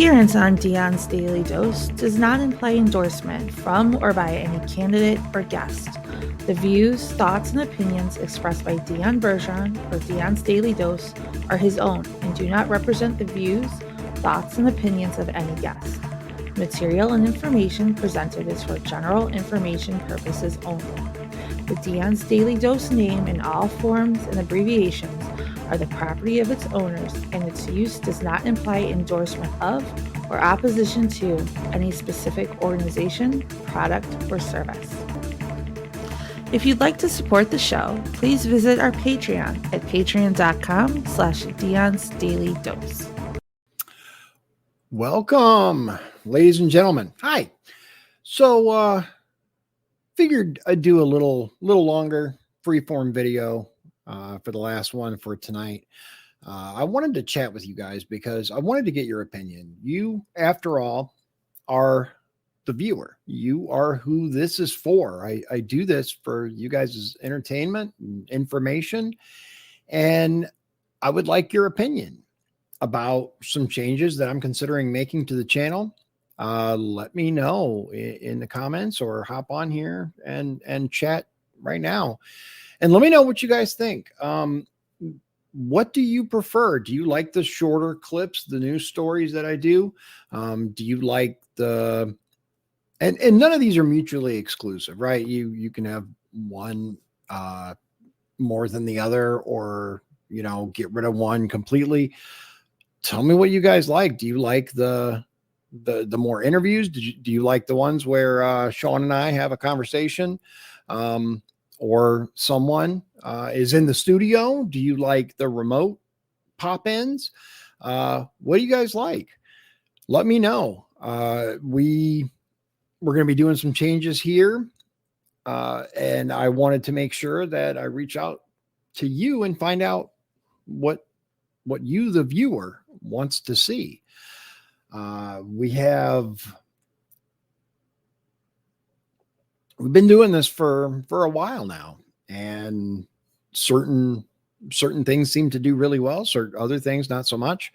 appearance on Dion's Daily Dose does not imply endorsement from or by any candidate or guest. The views, thoughts, and opinions expressed by Dion Bergeron or Dion's Daily Dose are his own and do not represent the views, thoughts, and opinions of any guest. Material and information presented is for general information purposes only. The Dion's Daily Dose name in all forms and abbreviations are the property of its owners, and its use does not imply endorsement of or opposition to any specific organization, product, or service. If you'd like to support the show, please visit our Patreon at patreon.com/Dion's Daily Dose. Welcome, ladies and gentlemen. Hi. So, figured I'd do a little longer freeform video for the last one for tonight. I wanted to chat with you guys because I wanted to get your opinion. You, after all, are the viewer. You are who this is for. I do this for you guys' entertainment and information, and I would like your opinion about some changes that I'm considering making to the channel. Let me know in the comments or hop on here and chat right now. And let me know what you guys think. What do you prefer? Do you like the shorter clips, the news stories that I do? Do you like and none of these are mutually exclusive, right? You can have one more than the other, or, get rid of one completely. Tell me what you guys like. Do you like the more interviews? Do you like the ones where Sean and I have a conversation? Or someone is in the studio? Do you like the remote pop-ins? What do you guys like? Let me know. We're going to be doing some changes here. And I wanted to make sure that I reach out to you and find out what you, the viewer, wants to see. We've been doing this for a while now, and certain things seem to do really well. Certain other things, not so much.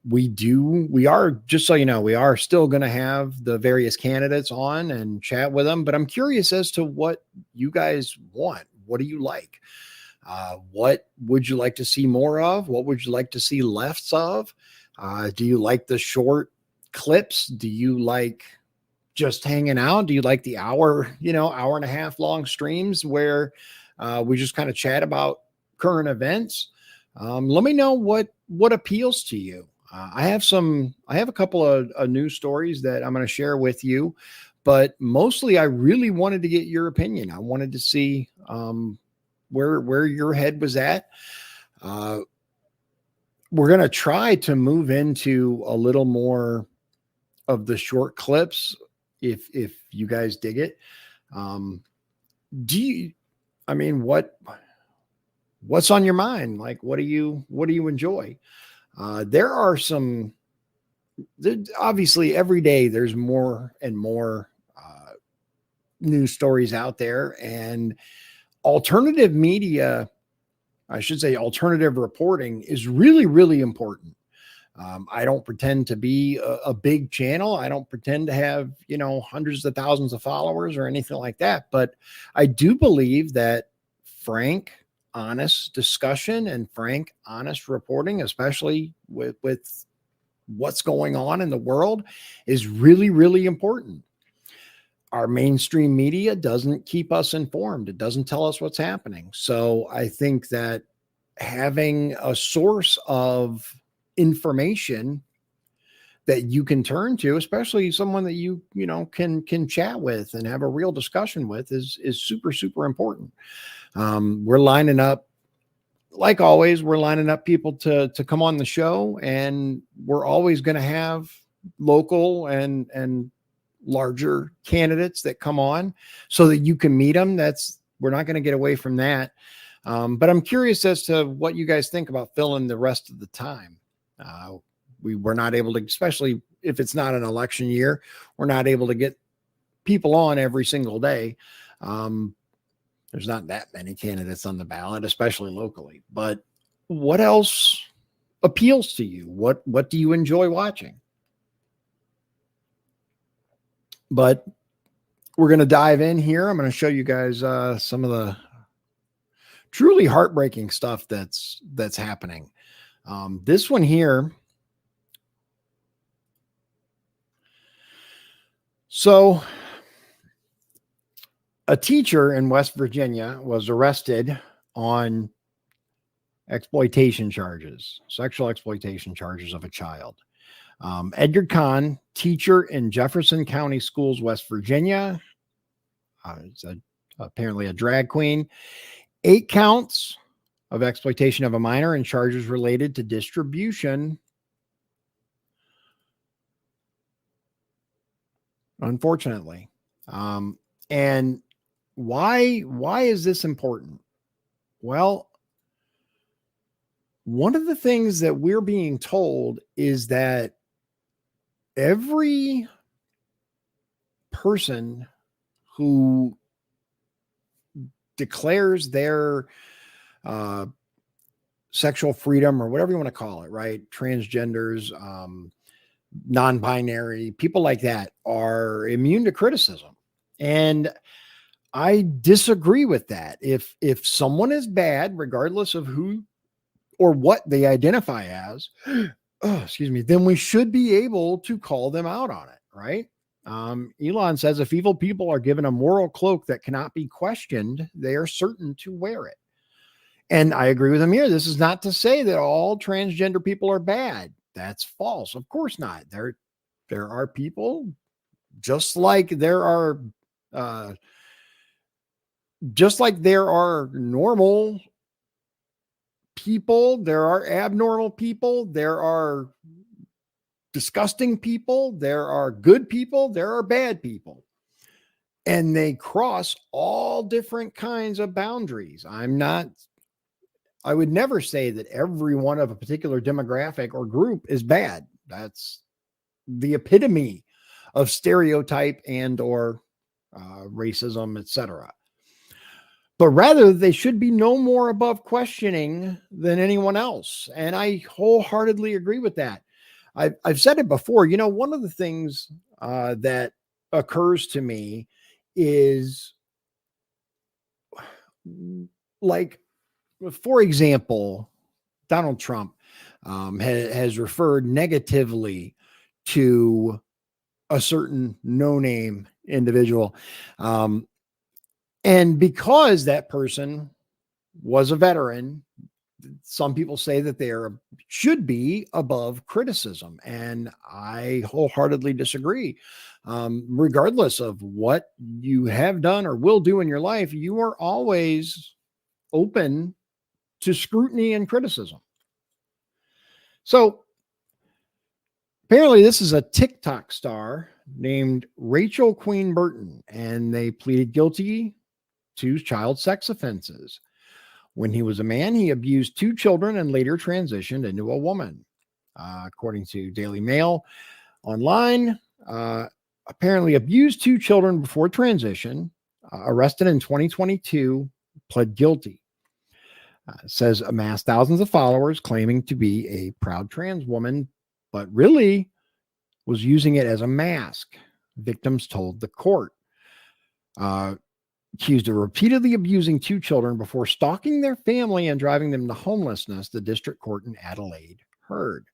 We are, just so you know, we are still going to have the various candidates on and chat with them, but I'm curious as to what you guys want. What do you like? What would you like to see more of? What would you like to see less of? Do you like the short clips? Do you like just hanging out? Do you like the hour and a half long streams where we just kind of chat about current events? Let me know what appeals to you. I have a couple of news stories that I'm going to share with you, but mostly I really wanted to get your opinion. I wanted to see where your head was at. We're going to try to move into a little more of the short clips if you guys dig it. What's on your mind? Like, what do you enjoy? There are obviously every day there's more and more news stories out there, and alternative media, I should say alternative reporting, is really, really important. I don't pretend to be a big channel. I don't pretend to have, hundreds of thousands of followers or anything like that. But I do believe that frank, honest discussion and frank, honest reporting, especially with what's going on in the world, is really, really important. Our mainstream media doesn't keep us informed. It doesn't tell us what's happening. So I think that having a source of information that you can turn to, especially someone that you can chat with and have a real discussion with, is super, super important. We're lining up, like always, we're lining up people to come on the show, and we're always going to have local and larger candidates that come on so that you can meet them. We're not going to get away from that. But I'm curious as to what you guys think about filling the rest of the time. We were not able to, especially if it's not an election year, we're not able to get people on every single day. There's not that many candidates on the ballot, especially locally. But what else appeals to you? What do you enjoy watching? But we're going to dive in here. I'm going to show you guys some of the truly heartbreaking stuff that's happening. This one here. So a teacher in West Virginia was arrested on exploitation charges, sexual exploitation charges of a child. Edgar Kahn, teacher in Jefferson County Schools, West Virginia. Apparently a drag queen. 8 counts of exploitation of a minor and charges related to distribution. Unfortunately. And why is this important? Well, one of the things that we're being told is that every person who declares their sexual freedom, or whatever you want to call it, right? Transgenders, non-binary, people like that are immune to criticism. And I disagree with that. If someone is bad, regardless of who or what they identify as, then we should be able to call them out on it, right? Elon says if evil people are given a moral cloak that cannot be questioned, they are certain to wear it. And I agree with him here. This is not to say that all transgender people are bad. That's false. Of course not. There are people just like there are normal people, there are abnormal people, there are disgusting people, there are good people, there are bad people. And they cross all different kinds of boundaries. I would never say that every one of a particular demographic or group is bad. That's the epitome of stereotype and or racism, etc. But rather, they should be no more above questioning than anyone else. And I wholeheartedly agree with that. I've said it before. You know, one of the things that occurs to me is, like, for example, Donald Trump has referred negatively to a certain no-name individual. And because that person was a veteran, some people say that they should be above criticism. And I wholeheartedly disagree. Regardless of what you have done or will do in your life, you are always open to scrutiny and criticism. So apparently this is a TikTok star named Rachel Queen Burton, and they pleaded guilty to child sex offenses. When he was a man, he abused 2 children and later transitioned into a woman. According to Daily Mail Online, apparently abused 2 children before transition, arrested in 2022, pled guilty. Says amassed thousands of followers, claiming to be a proud trans woman, but really was using it as a mask, victims told the court. Accused of repeatedly abusing 2 children before stalking their family and driving them to homelessness, the district court in Adelaide heard.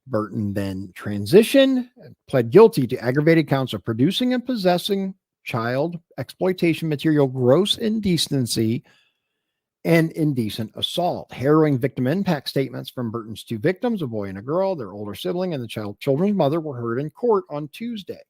Burton then transitioned and pled guilty to aggravated counts of producing and possessing child exploitation material, gross indecency, and indecent assault. Harrowing victim impact statements from Burton's 2 victims, a boy and a girl, their older sibling, and the children's mother, were heard in court on Tuesday.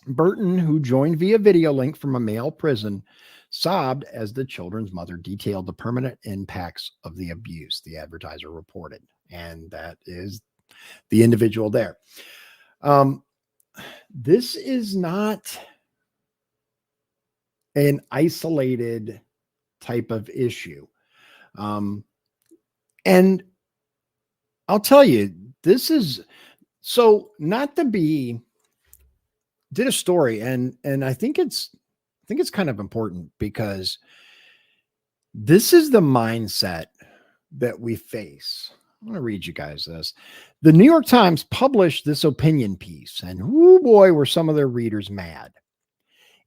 Burton, who joined via video link from a male prison, sobbed as the children's mother detailed the permanent impacts of the abuse, the advertiser reported. And that is the individual there. This is not an isolated type of issue. And I'll tell you, this is so not to be, did a story, and I think it's kind of important, because this is the mindset that we face. I'm going to read you guys this. The New York Times published this opinion piece, and oh boy, were some of their readers mad.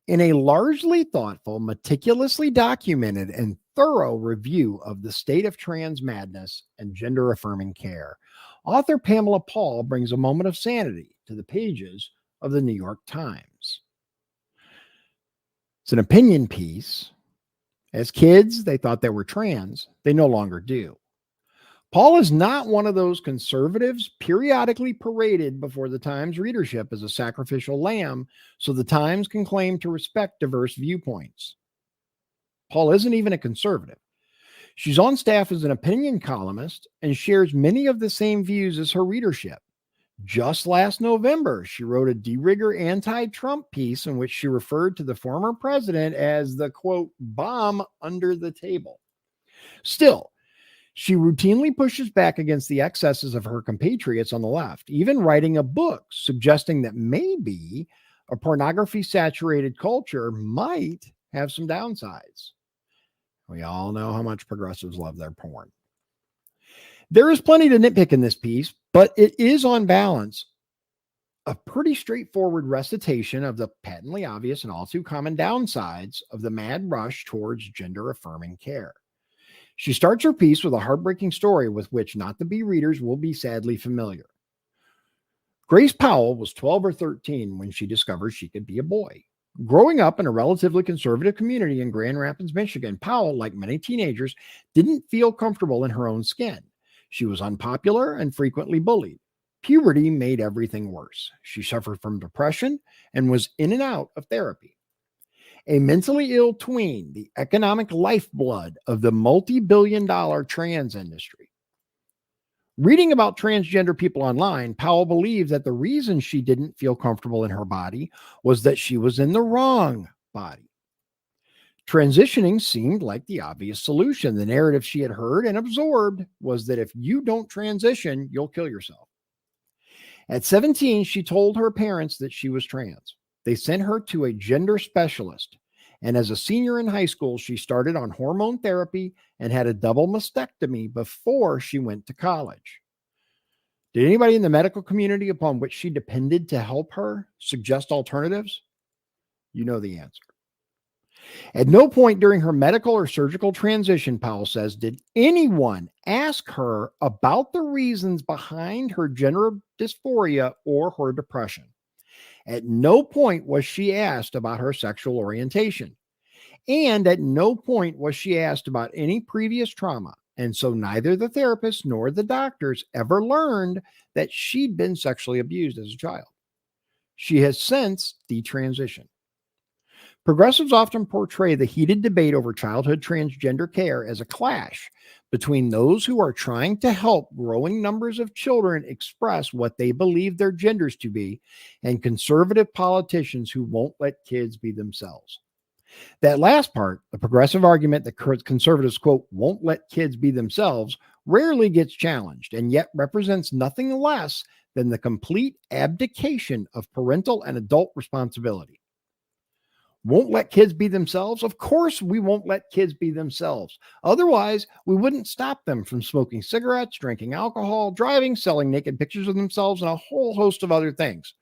In a largely thoughtful, meticulously documented, and thorough review of the state of trans madness and gender affirming care, author Pamela Paul brings a moment of sanity to the pages of the New York Times. It's an opinion piece. As kids, they thought they were trans. They no longer do. Paul is not one of those conservatives periodically paraded before the Times readership as a sacrificial lamb so the Times can claim to respect diverse viewpoints. Paul isn't even a conservative. She's on staff as an opinion columnist and shares many of the same views as her readership. Just last November, she wrote a de rigueur anti-Trump piece in which she referred to the former president as the, quote, bomb under the table. Still, she routinely pushes back against the excesses of her compatriots on the left, even writing a book suggesting that maybe a pornography-saturated culture might have some downsides. We all know how much progressives love their porn. There is plenty to nitpick in this piece, but it is on balance a pretty straightforward recitation of the patently obvious and all too common downsides of the mad rush towards gender-affirming care. She starts her piece with a heartbreaking story with which not to be readers will be sadly familiar. Grace Powell was 12 or 13 when she discovered she could be a boy. Growing up in a relatively conservative community in Grand Rapids, Michigan, Powell, like many teenagers, didn't feel comfortable in her own skin. She was unpopular and frequently bullied. Puberty made everything worse. She suffered from depression and was in and out of therapy. A mentally ill tween, the economic lifeblood of the multi-billion-dollar trans industry. Reading about transgender people online, Powell believed that the reason she didn't feel comfortable in her body was that she was in the wrong body. Transitioning seemed like the obvious solution. The narrative she had heard and absorbed was that if you don't transition, you'll kill yourself. At 17, she told her parents that she was trans. They sent her to a gender specialist. And as a senior in high school, she started on hormone therapy and had a double mastectomy before she went to college. Did anybody in the medical community upon which she depended to help her suggest alternatives? You know the answer. At no point during her medical or surgical transition, Powell says, did anyone ask her about the reasons behind her gender dysphoria or her depression. At no point was she asked about her sexual orientation. And at no point was she asked about any previous trauma. And so neither the therapist nor the doctors ever learned that she'd been sexually abused as a child. She has since detransitioned. Progressives often portray the heated debate over childhood transgender care as a clash between those who are trying to help growing numbers of children express what they believe their genders to be and conservative politicians who won't let kids be themselves. That last part, the progressive argument that conservatives, quote, won't let kids be themselves, rarely gets challenged and yet represents nothing less than the complete abdication of parental and adult responsibility. Won't let kids be themselves? Of course we won't let kids be themselves. Otherwise, we wouldn't stop them from smoking cigarettes, drinking alcohol, driving, selling naked pictures of themselves, and a whole host of other things.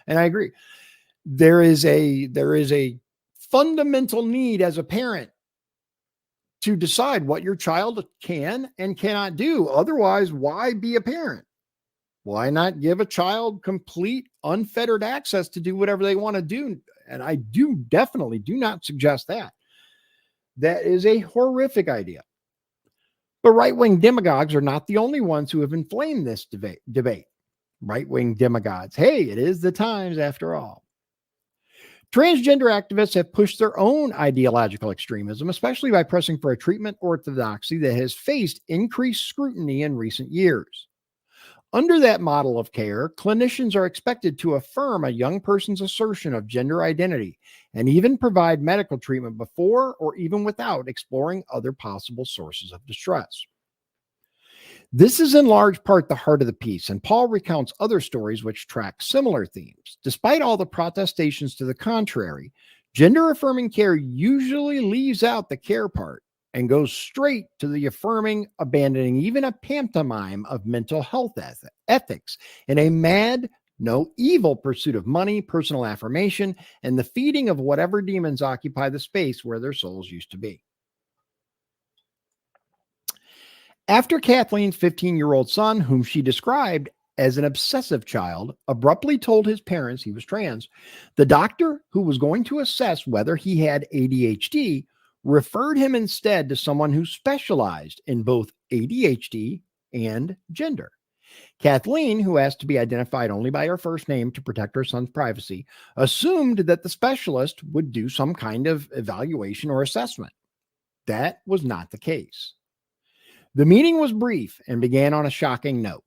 And I agree. There is a fundamental need as a parent to decide what your child can and cannot do. Otherwise, why be a parent? Why not give a child complete unfettered access to do whatever they want to do? And I definitely do not suggest that. That is a horrific idea. But right-wing demagogues are not the only ones who have inflamed this debate. Right-wing demagogues. Hey, it is the Times after all. Transgender activists have pushed their own ideological extremism, especially by pressing for a treatment orthodoxy that has faced increased scrutiny in recent years. Under that model of care, clinicians are expected to affirm a young person's assertion of gender identity and even provide medical treatment before or even without exploring other possible sources of distress. This is in large part the heart of the piece, and Paul recounts other stories which track similar themes. Despite all the protestations to the contrary, gender-affirming care usually leaves out the care part. and goes straight to the affirming, abandoning even a pantomime of mental health ethics in a mad, no evil pursuit of money, personal affirmation, and the feeding of whatever demons occupy the space where their souls used to be. After Kathleen's 15-year-old son, whom she described as an obsessive child, abruptly told his parents he was trans, the doctor who was going to assess whether he had ADHD referred him instead to someone who specialized in both ADHD and gender. Kathleen, who asked to be identified only by her first name to protect her son's privacy, assumed that the specialist would do some kind of evaluation or assessment. That was not the case. The meeting was brief and began on a shocking note.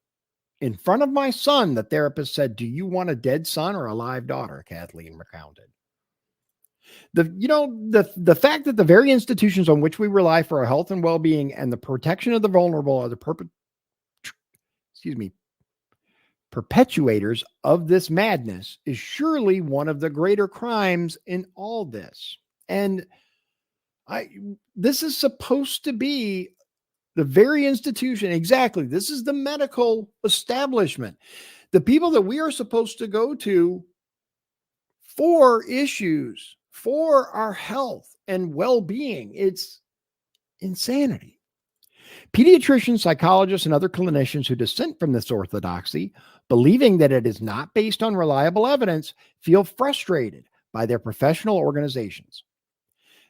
In front of my son, the therapist said, "Do you want a dead son or a live daughter?" Kathleen recounted. The fact that the very institutions on which we rely for our health and well-being and the protection of the vulnerable are the perpetuators of this madness is surely one of the greater crimes in all this. And this is supposed to be the very institution. Exactly. This is the medical establishment. The people that we are supposed to go to for issues, for our health and well-being. It's insanity. Pediatricians, psychologists, and other clinicians who dissent from this orthodoxy, believing that it is not based on reliable evidence, feel frustrated by their professional organizations.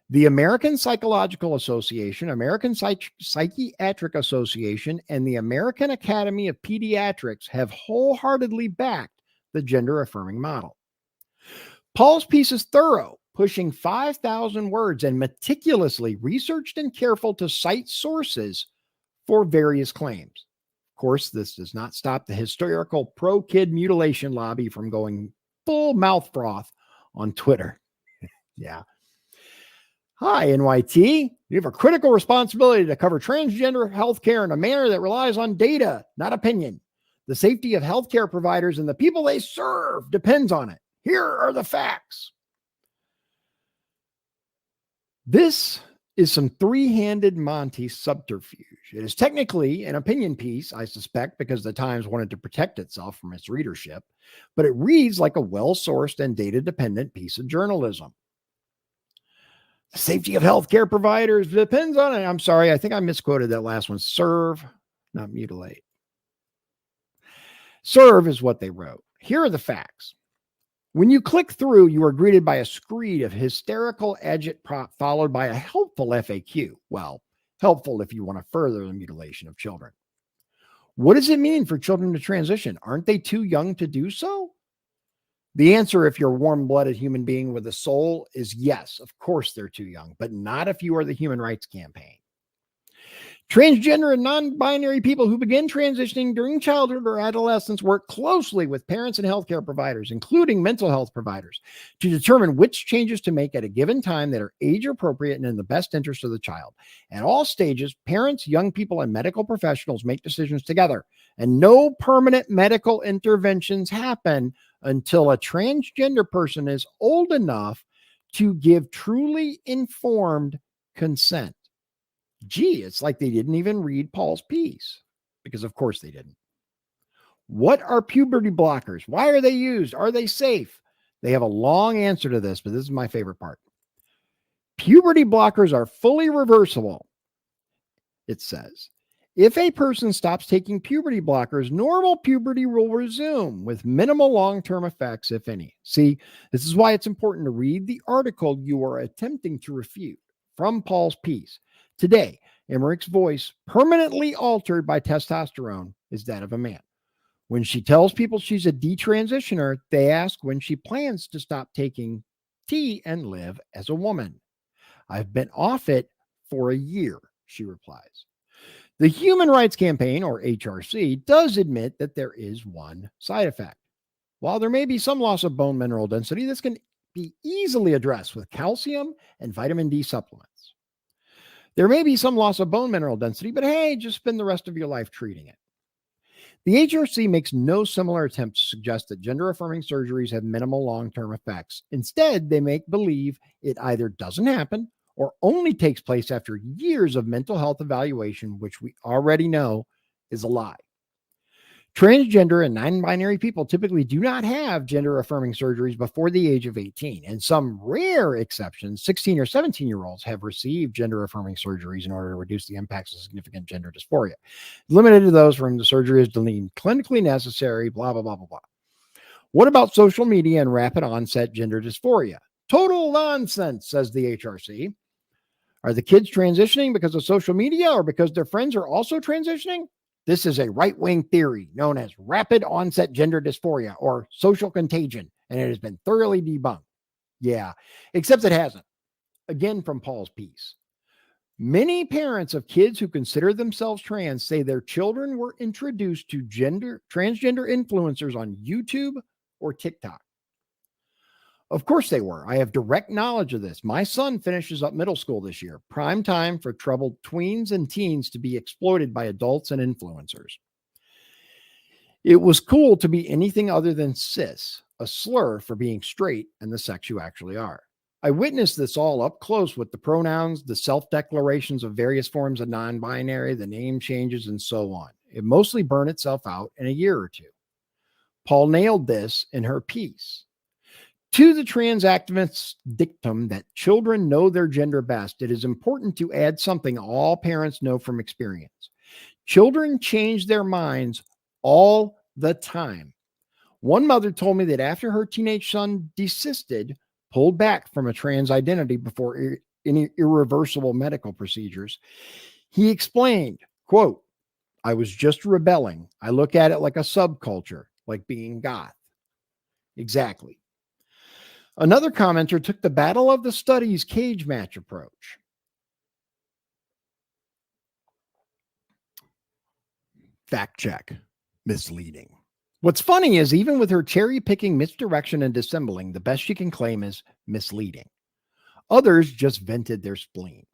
The American Psychological Association, American Psychiatric Association, and the American Academy of Pediatrics have wholeheartedly backed the gender-affirming model. Paul's piece is thorough, pushing 5,000 words and meticulously researched and careful to cite sources for various claims. Of course, this does not stop the hysterical pro-kid mutilation lobby from going full mouth froth on Twitter. Yeah. Hi, NYT. You have a critical responsibility to cover transgender healthcare in a manner that relies on data, not opinion. The safety of healthcare providers and the people they serve depends on it. Here are the facts. This is some three-handed Monty subterfuge. It is technically an opinion piece, I suspect, because the Times wanted to protect itself from its readership, but it reads like a well-sourced and data-dependent piece of journalism. The safety of healthcare providers depends on it. I'm sorry, I think I misquoted that last one. Serve, not mutilate. Serve is what they wrote. Here are the facts. When you click through, you are greeted by a screed of hysterical agitprop followed by a helpful FAQ. Well, helpful if you want to further the mutilation of children. What does it mean for children to transition? Aren't they too young to do so? The answer, if you're a warm-blooded human being with a soul, is yes. Of course they're too young, but not if you are the Human Rights Campaign. Transgender and non-binary people who begin transitioning during childhood or adolescence work closely with parents and healthcare providers, including mental health providers, to determine which changes to make at a given time that are age appropriate and in the best interest of the child. At all stages, parents, young people, and medical professionals make decisions together, and no permanent medical interventions happen until a transgender person is old enough to give truly informed consent. Gee, it's like they didn't even read Paul's piece, because of course they didn't. What are puberty blockers? Why are they used? Are they safe? They have a long answer to this, but this is my favorite part. Puberty blockers are fully reversible. It says, if a person stops taking puberty blockers, normal puberty will resume with minimal long-term effects, if any. See, this is why it's important to read the article you are attempting to refute from Paul's piece. Today, Emmerich's voice, permanently altered by testosterone, is that of a man. When she tells people she's a detransitioner, they ask when she plans to stop taking T and live as a woman. I've been off it for a year, she replies. The Human Rights Campaign, or HRC, does admit that there is one side effect. While there may be some loss of bone mineral density, this can be easily addressed with calcium and vitamin D supplements. There may be some loss of bone mineral density, but hey, just spend the rest of your life treating it. The HRC makes no similar attempt to suggest that gender-affirming surgeries have minimal long-term effects. Instead, they make believe it either doesn't happen or only takes place after years of mental health evaluation, which we already know is a lie. Transgender and non-binary people typically do not have gender-affirming surgeries before the age of 18. And some rare exceptions, 16 or 17-year-olds have received gender-affirming surgeries in order to reduce the impacts of significant gender dysphoria. Limited to those for whom the surgery is deemed clinically necessary, blah, blah, blah, blah, blah. What about social media and rapid onset gender dysphoria? Total nonsense, says the HRC. Are the kids transitioning because of social media or because their friends are also transitioning? This is a right-wing theory known as rapid onset gender dysphoria or social contagion, and it has been thoroughly debunked. Yeah, except it hasn't. Again, from Paul's piece. Many parents of kids who consider themselves trans say their children were introduced to transgender influencers on YouTube or TikTok. Of course they were. I have direct knowledge of this. My son finishes up middle school this year, prime time for troubled tweens and teens to be exploited by adults and influencers. It was cool to be anything other than cis, a slur for being straight and the sex you actually are. I witnessed this all up close with the pronouns, the self-declarations of various forms of non-binary, the name changes, and so on. It mostly burned itself out in a year or two. Paul nailed this in her piece. To the trans activist's dictum that children know their gender best, it is important to add something all parents know from experience. Children change their minds all the time. One mother told me that after her teenage son desisted, pulled back from a trans identity before any irreversible medical procedures, he explained, quote, I was just rebelling. I look at it like a subculture, like being goth. Exactly. Another commenter took the battle of the studies cage match approach. Fact check. Misleading. What's funny is even with her cherry picking, misdirection, and dissembling, the best she can claim is misleading. Others just vented their spleen.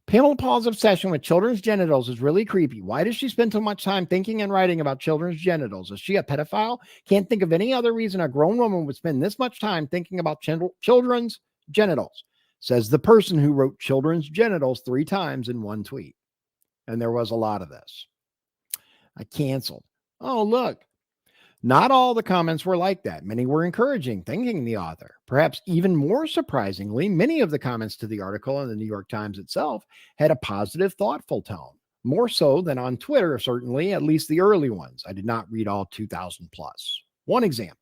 Pamela Paul's obsession with children's genitals is really creepy. Why does she spend so much time thinking and writing about children's genitals? Is she a pedophile? Can't think of any other reason a grown woman would spend this much time thinking about children's genitals, says the person who wrote children's genitals 3 times in one tweet. And there was a lot of this. I canceled. Oh, look. Not all the comments were like that. Many were encouraging, thanking the author. Perhaps even more surprisingly, many of the comments to the article in the New York Times itself had a positive, thoughtful tone. More so than on Twitter, certainly, at least the early ones. I did not read all 2,000 plus. One example.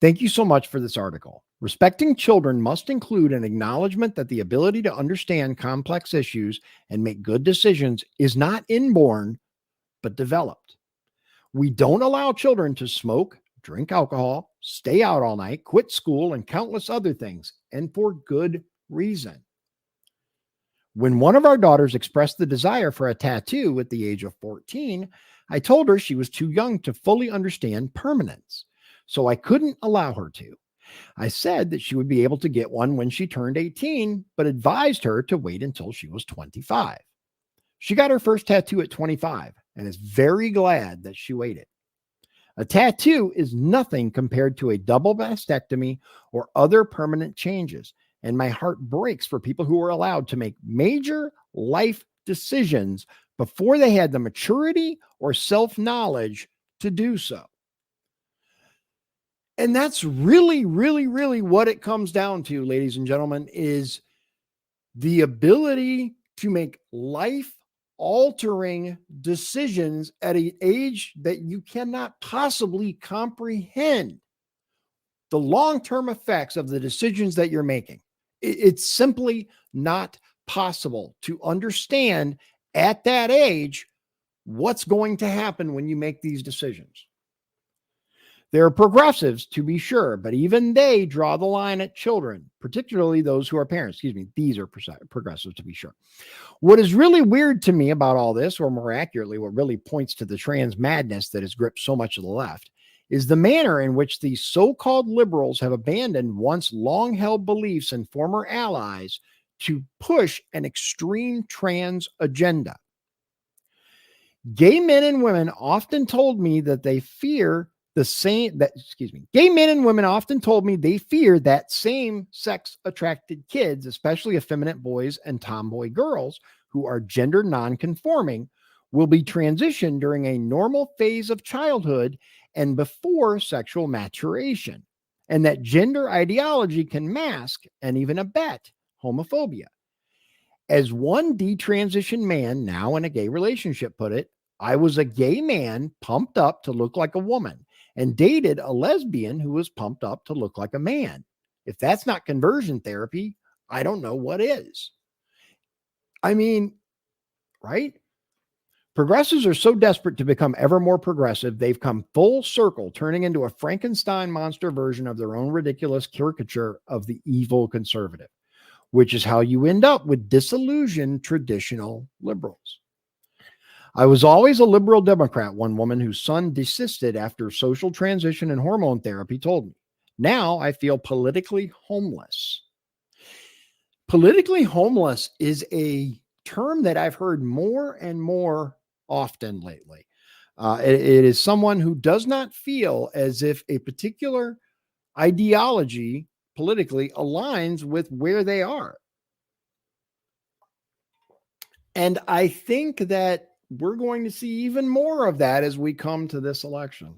Thank you so much for this article. Respecting children must include an acknowledgement that the ability to understand complex issues and make good decisions is not inborn, but developed. We don't allow children to smoke, drink alcohol, stay out all night, quit school, and countless other things, and for good reason. When one of our daughters expressed the desire for a tattoo at the age of 14, I told her she was too young to fully understand permanence, so I couldn't allow her to. I said that she would be able to get one when she turned 18, but advised her to wait until she was 25. She got her first tattoo at 25 and is very glad that she waited. A tattoo is nothing compared to a double mastectomy or other permanent changes, and my heart breaks for people who are allowed to make major life decisions before they had the maturity or self-knowledge to do so. And that's really, really, really what it comes down to, ladies and gentlemen, is the ability to make life-altering decisions at an age that you cannot possibly comprehend the long-term effects of the decisions that you're making. It's simply not possible to understand at that age what's going to happen when you make these decisions. There are progressives, to be sure, but even they draw the line at children, particularly those who are parents. These are progressives, to be sure. What is really weird to me about all this, or more accurately, what really points to the trans madness that has gripped so much of the left, is the manner in which these so-called liberals have abandoned once long-held beliefs and former allies to push an extreme trans agenda. Gay men and women often told me that they fear Gay men and women often told me they fear that same sex attracted kids, especially effeminate boys and tomboy girls who are gender non-conforming, will be transitioned during a normal phase of childhood and before sexual maturation, and that gender ideology can mask and even abet homophobia. As one detransitioned man now in a gay relationship put it, I was a gay man pumped up to look like a woman and dated a lesbian who was pumped up to look like a man. If that's not conversion therapy, I don't know what is. I mean, right? Progressives are so desperate to become ever more progressive, they've come full circle, turning into a Frankenstein monster version of their own ridiculous caricature of the evil conservative, which is how you end up with disillusioned traditional liberals. I was always a liberal Democrat, one woman whose son desisted after social transition and hormone therapy told me. Now I feel politically homeless. Politically homeless is a term that I've heard more and more often lately. It is someone who does not feel as if a particular ideology politically aligns with where they are. And I think that we're going to see even more of that as we come to this election.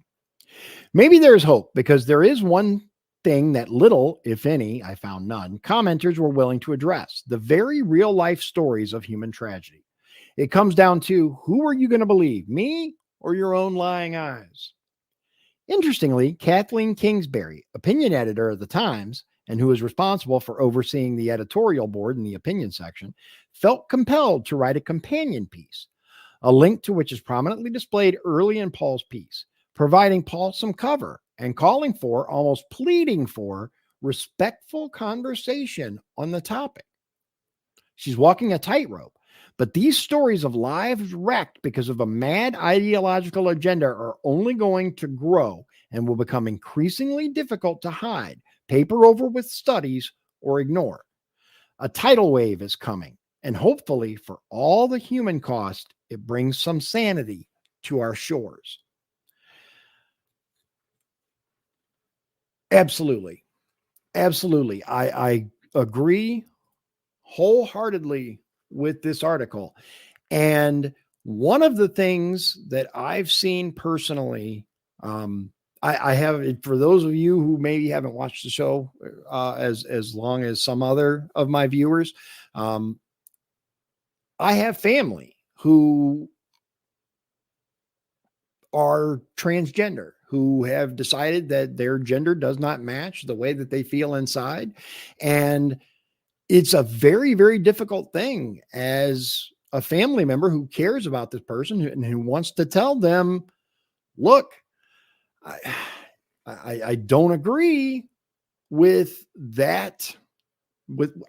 Maybe there's hope because there is one thing that little, if any, I found none, commenters were willing to address: the very real life stories of human tragedy. It comes down to, who are you going to believe, me or your own lying eyes? Interestingly, Kathleen Kingsbury, opinion editor of the Times, and who is responsible for overseeing the editorial board in the opinion section, felt compelled to write a companion piece, a link to which is prominently displayed early in Paul's piece, providing Paul some cover and calling for, almost pleading for, respectful conversation on the topic. She's walking a tightrope, but these stories of lives wrecked because of a mad ideological agenda are only going to grow and will become increasingly difficult to hide, paper over with studies, or ignore. A tidal wave is coming, and hopefully, for all the human cost, it brings some sanity to our shores. Absolutely. Absolutely. I agree wholeheartedly with this article. And one of the things that I've seen personally, I have, for those of you who maybe haven't watched the show as long as some other of my viewers, I have family who are transgender, who have decided that their gender does not match the way that they feel inside. And it's a very, very difficult thing as a family member who cares about this person and who wants to tell them, look, I don't agree with that.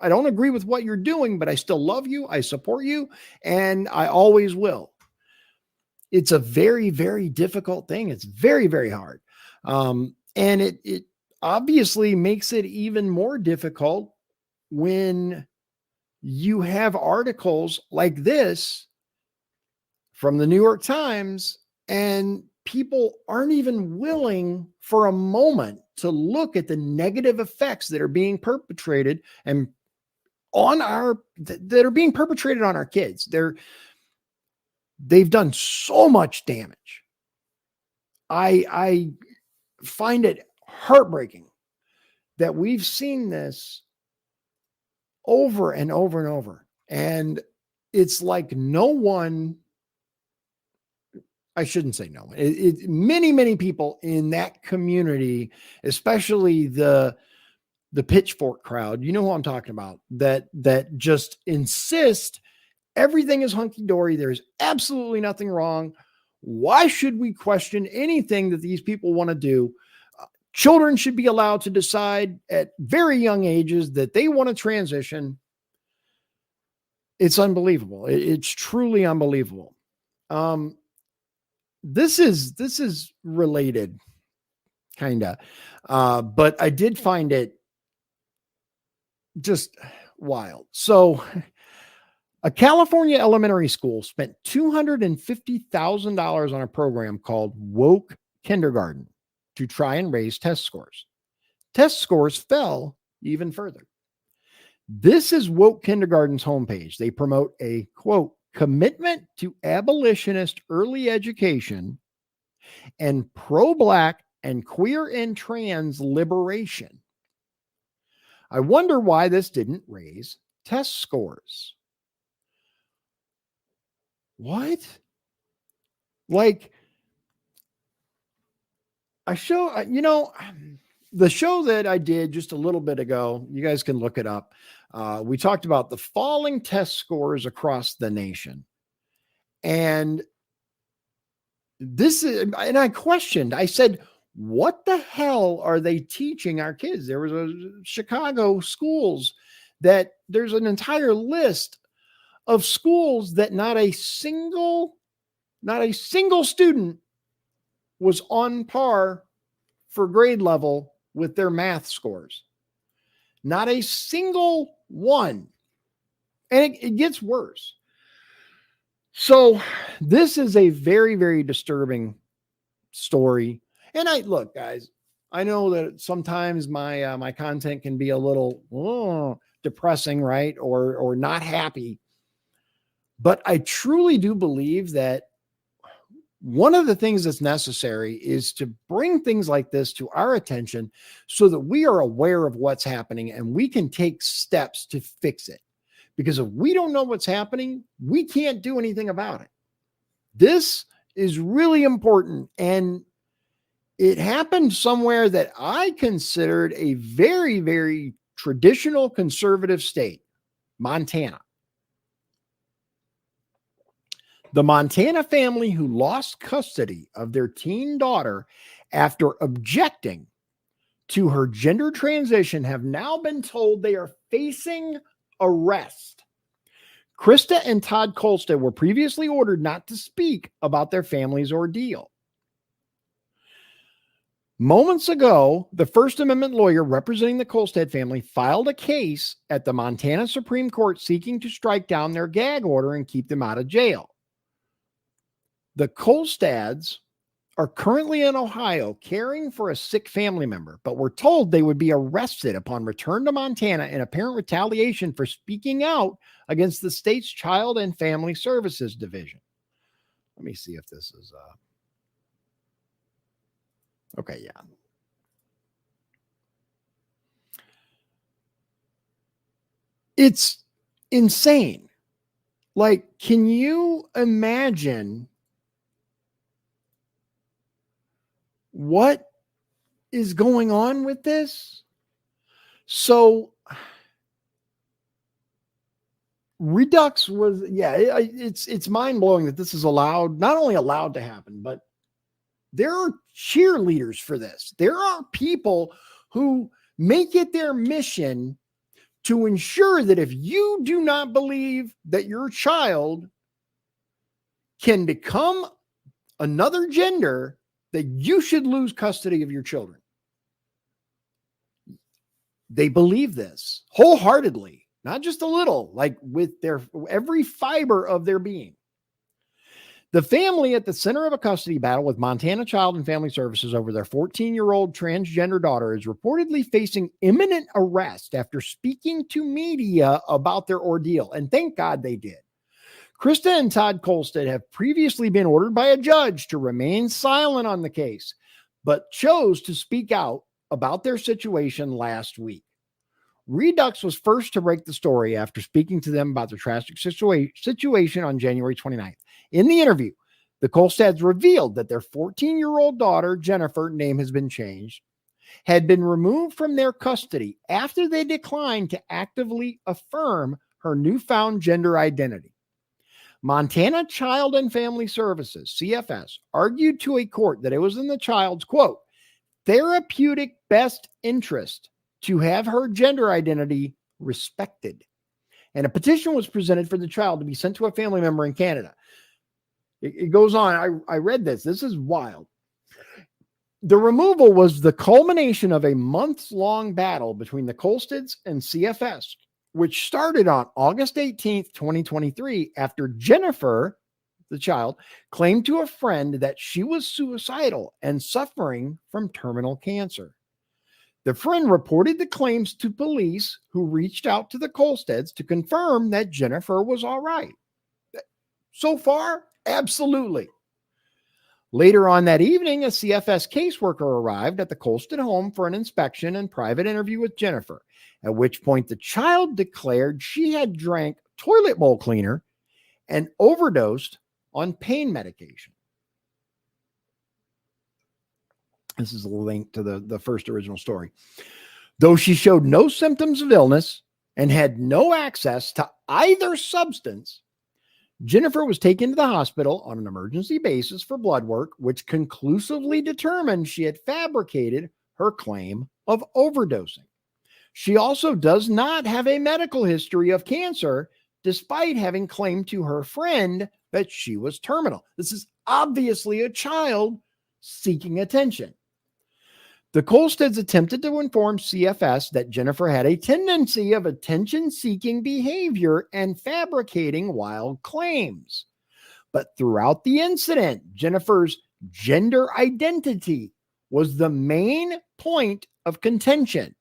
I don't agree with what you're doing, but I still love you. I support you, and I always will. It's a very, very difficult thing. It's very, very hard. And it obviously makes it even more difficult when you have articles like this from the New York Times and people aren't even willing for a moment to look at the negative effects that are being perpetrated and that are being perpetrated on our kids. They've done so much damage. I find it heartbreaking that we've seen this over and over and over. And it's like no one, I shouldn't say no one, many, many people in that community, especially the pitchfork crowd, you know who I'm talking about, that just insist everything is hunky-dory. There's absolutely nothing wrong. Why should we question anything that these people want to do? Children should be allowed to decide at very young ages that they want to transition. It's unbelievable. It's truly unbelievable. This is related, kind of, but I did find it just wild. So a California elementary school spent $250,000 on a program called Woke Kindergarten. to try and raise test scores. Test scores fell even further. This is Woke Kindergarten's homepage. They promote a, quote, commitment to abolitionist early education and pro-Black and queer and trans liberation. I wonder why this didn't raise test scores. What? Like, the show that I did just a little bit ago, you guys can look it up. We talked about the falling test scores across the nation. And I questioned, I said, what the hell are they teaching our kids? There was a Chicago schools that there's an entire list of schools that not a single student was on par for grade level with their math scores. Not a single one. And it gets worse. So this is a very, very disturbing story. And look, guys, I know that sometimes my content can be a little depressing, right? Or not happy. But I truly do believe that one of the things that's necessary is to bring things like this to our attention so that we are aware of what's happening and we can take steps to fix it. Because if we don't know what's happening, we can't do anything about it. This is really important. And it happened somewhere that I considered a very, very traditional conservative state, Montana. The Montana family who lost custody of their teen daughter after objecting to her gender transition have now been told they are facing arrest. Krista and Todd Kolstad were previously ordered not to speak about their family's ordeal. Moments ago, the First Amendment lawyer representing the Kolstad family filed a case at the Montana Supreme Court seeking to strike down their gag order and keep them out of jail. The Kolstads are currently in Ohio caring for a sick family member, but were told they would be arrested upon return to Montana in apparent retaliation for speaking out against the state's Child and Family Services Division. Let me see if this is... Okay, yeah. It's insane. Like, can you imagine what is going on with this? So Redux was, it's mind-blowing that this is not only allowed to happen, but there are cheerleaders for this. There are people who make it their mission to ensure that if you do not believe that your child can become another gender, that you should lose custody of your children. They believe this wholeheartedly, not just a little, like with their every fiber of their being. The family at the center of a custody battle with Montana Child and Family Services over their 14-year-old transgender daughter is reportedly facing imminent arrest after speaking to media about their ordeal. And thank God they did. Krista and Todd Kolstad have previously been ordered by a judge to remain silent on the case, but chose to speak out about their situation last week. Redux was first to break the story after speaking to them about their tragic situation on January 29th. In the interview, the Kolstads revealed that their 14-year-old daughter, Jennifer, name has been changed, had been removed from their custody after they declined to actively affirm her newfound gender identity. Montana Child and Family Services, CFS, argued to a court that it was in the child's, quote, therapeutic best interest to have her gender identity respected. And a petition was presented for the child to be sent to a family member in Canada. It goes on. I read this. This is wild. The removal was the culmination of a months-long battle between the Kolstads and CFS, which started on August 18th, 2023, after Jennifer, the child, claimed to a friend that she was suicidal and suffering from terminal cancer. The friend reported the claims to police, who reached out to the Kolsteds to confirm that Jennifer was all right. So far, absolutely. Later on that evening, a CFS caseworker arrived at the Kolsted home for an inspection and private interview with Jennifer, at which point the child declared she had drank toilet bowl cleaner and overdosed on pain medication. This is a link to the first original story. Though she showed no symptoms of illness and had no access to either substance, Jennifer was taken to the hospital on an emergency basis for blood work, which conclusively determined she had fabricated her claim of overdosing. She also does not have a medical history of cancer, despite having claimed to her friend that she was terminal. This is obviously a child seeking attention. The Kolsteds attempted to inform CFS that Jennifer had a tendency of attention-seeking behavior and fabricating wild claims. But throughout the incident, Jennifer's gender identity was the main point of contention.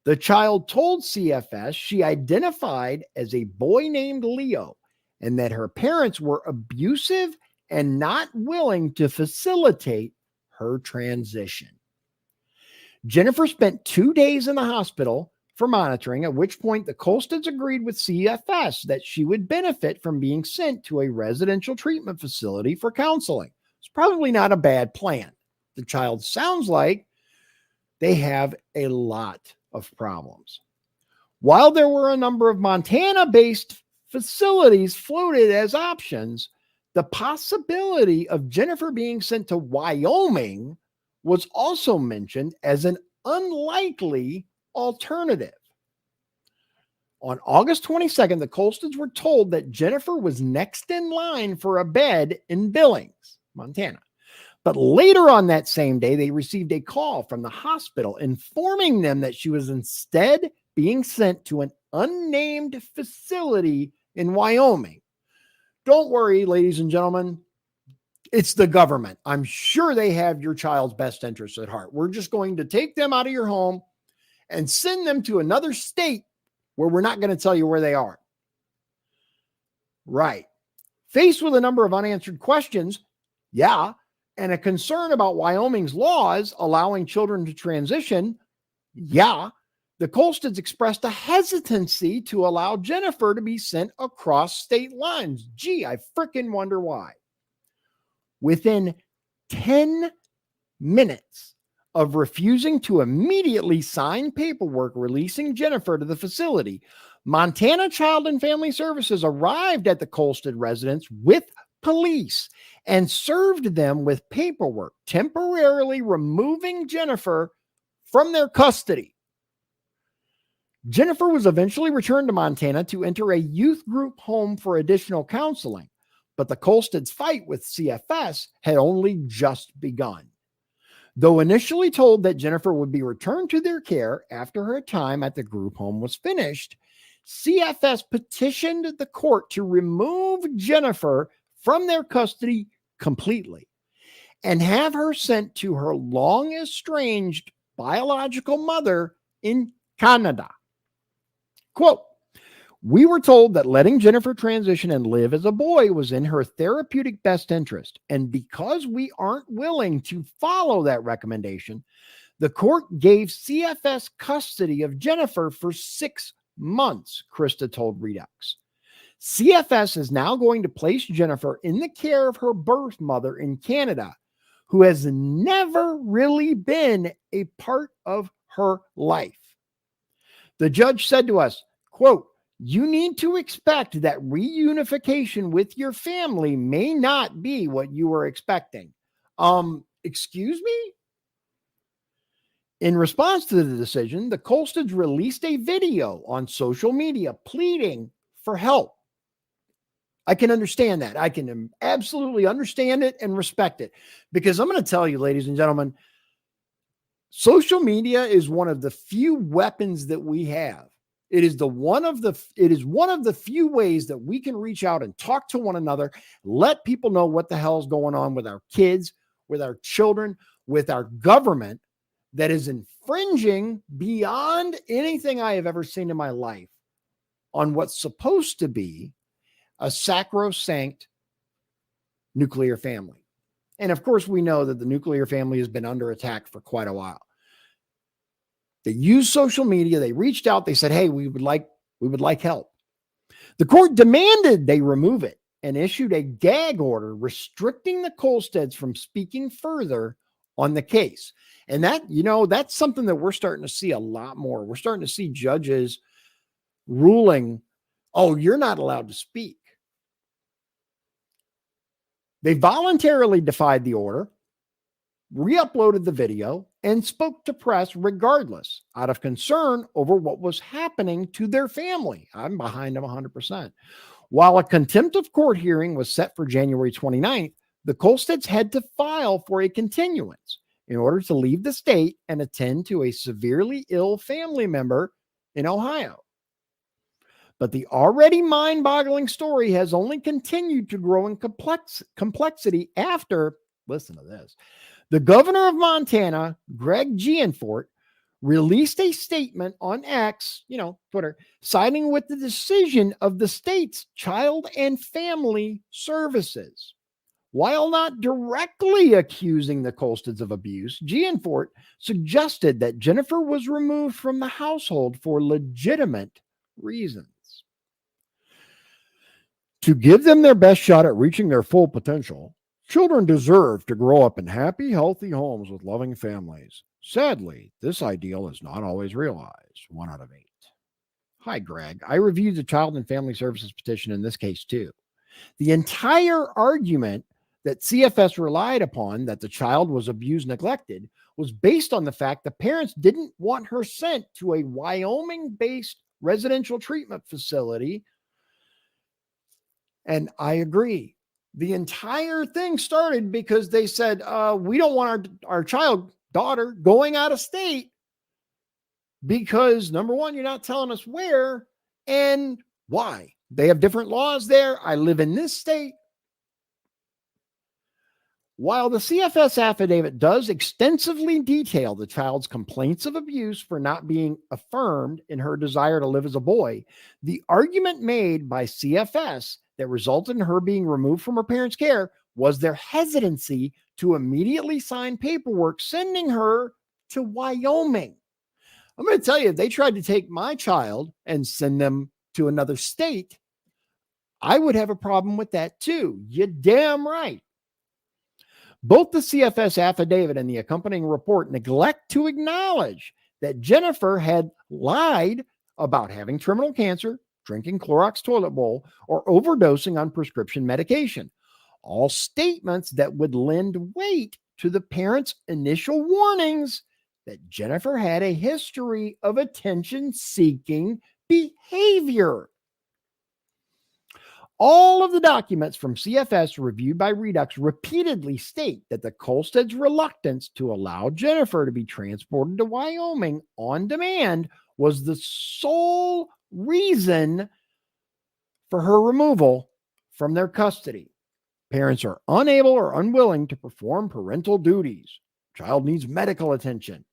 The child told CFS she identified as a boy named Leo and that her parents were abusive and not willing to facilitate her transition. Jennifer spent 2 days in the hospital for monitoring, at which point the Kolsteds agreed with CFS that she would benefit from being sent to a residential treatment facility for counseling. It's probably not a bad plan. The child sounds like they have a lot of problems. While there were a number of Montana-based facilities floated as options, the possibility of Jennifer being sent to Wyoming was also mentioned as an unlikely alternative. On August 22nd, the Kolsteds were told that Jennifer was next in line for a bed in Billings, Montana. But later on that same day, they received a call from the hospital informing them that she was instead being sent to an unnamed facility in Wyoming. Don't worry, ladies and gentlemen. It's the government. I'm sure they have your child's best interests at heart. We're just going to take them out of your home and send them to another state where we're not going to tell you where they are. Right. Faced with a number of unanswered questions, and a concern about Wyoming's laws allowing children to transition, the Kolsteds expressed a hesitancy to allow Jennifer to be sent across state lines. Gee, I freaking wonder why. Within 10 minutes of refusing to immediately sign paperwork releasing Jennifer to the facility, Montana Child and Family Services arrived at the Kolsted residence with police and served them with paperwork, temporarily removing Jennifer from their custody. Jennifer was eventually returned to Montana to enter a youth group home for additional counseling. But the Kolsteds' fight with CFS had only just begun. Though initially told that Jennifer would be returned to their care after her time at the group home was finished, CFS petitioned the court to remove Jennifer from their custody completely and have her sent to her long estranged biological mother in Canada. Quote, "We were told that letting Jennifer transition and live as a boy was in her therapeutic best interest. And because we aren't willing to follow that recommendation, the court gave CFS custody of Jennifer for 6 months," Krista told Redux. CFS is now going to place Jennifer in the care of her birth mother in Canada, who has never really been a part of her life. The judge said to us, quote, "You need to expect that reunification with your family may not be what you were expecting." Excuse me? In response to the decision, the Kolsteds released a video on social media pleading for help. I can understand that. I can absolutely understand it and respect it, because I'm going to tell you, ladies and gentlemen, social media is one of the few weapons that we have It is one of the few ways that we can reach out and talk to one another, let people know what the hell is going on with our kids, with our children, with our government that is infringing beyond anything I have ever seen in my life on what's supposed to be a sacrosanct nuclear family. And of course, we know that the nuclear family has been under attack for quite a while. They used social media. They reached out. They said, hey, we would like help. The court demanded they remove it and issued a gag order restricting the Kolsteds from speaking further on the case. And that's something that we're starting to see a lot more. We're starting to see judges ruling, oh, you're not allowed to speak. They voluntarily defied the order, re-uploaded the video, and spoke to press regardless, out of concern over what was happening to their family. I'm behind them 100%. While a contempt of court hearing was set for January 29th, the Kolsteds had to file for a continuance in order to leave the state and attend to a severely ill family member in Ohio. But the already mind-boggling story has only continued to grow in complexity after, listen to this, the governor of Montana, Greg Gianforte, released a statement on X, Twitter, siding with the decision of the state's Child and Family Services. While not directly accusing the Kolsteds of abuse, Gianforte suggested that Jennifer was removed from the household for legitimate reasons. To give them their best shot at reaching their full potential, children deserve to grow up in happy, healthy homes with loving families. Sadly, this ideal is not always realized. 1 out of 8. Hi, Greg. I reviewed the Child and Family Services petition in this case, too. The entire argument that CFS relied upon, that the child was abused, neglected, was based on the fact the parents didn't want her sent to a Wyoming-based residential treatment facility. And I agree. The entire thing started because they said, we don't want our daughter going out of state because, number one, you're not telling us where and why. They have different laws there. I live in this state. While the CFS affidavit does extensively detail the child's complaints of abuse for not being affirmed in her desire to live as a boy, the argument made by CFS that resulted in her being removed from her parents' care was their hesitancy to immediately sign paperwork sending her to Wyoming. I'm going to tell you, if they tried to take my child and send them to another state, I would have a problem with that too. You're damn right. Both the CFS affidavit and the accompanying report neglect to acknowledge that Jennifer had lied about having terminal cancer, drinking Clorox toilet bowl, or overdosing on prescription medication. All statements that would lend weight to the parents' initial warnings that Jennifer had a history of attention-seeking behavior. All of the documents from CFS reviewed by Redux repeatedly state that the Kolsteds' reluctance to allow Jennifer to be transported to Wyoming on demand was the sole reason for her removal from their custody. Parents are unable or unwilling to perform parental duties. Child needs medical attention.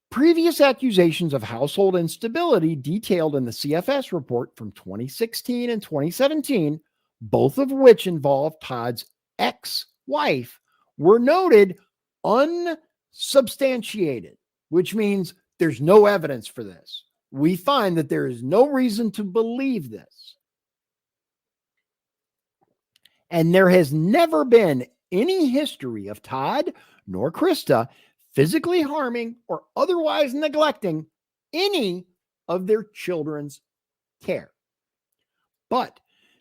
Previous accusations of household instability detailed in the CFS report from 2016 and 2017, both of which involved Todd's ex-wife, were noted unsubstantiated, which means there's no evidence for this. We find that there is no reason to believe this. And there has never been any history of Todd nor Krista physically harming or otherwise neglecting any of their children's care. But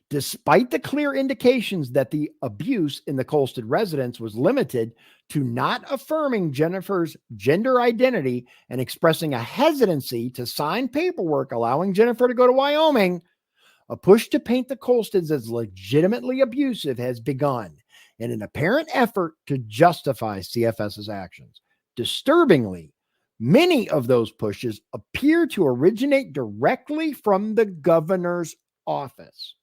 despite the clear indications that the abuse in the Kolsted residence was limited to not affirming Jennifer's gender identity and expressing a hesitancy to sign paperwork allowing Jennifer to go to Wyoming, a push to paint the Kolsteds as legitimately abusive has begun in an apparent effort to justify CFS's actions. Disturbingly, Many of those pushes appear to originate directly from the governor's office.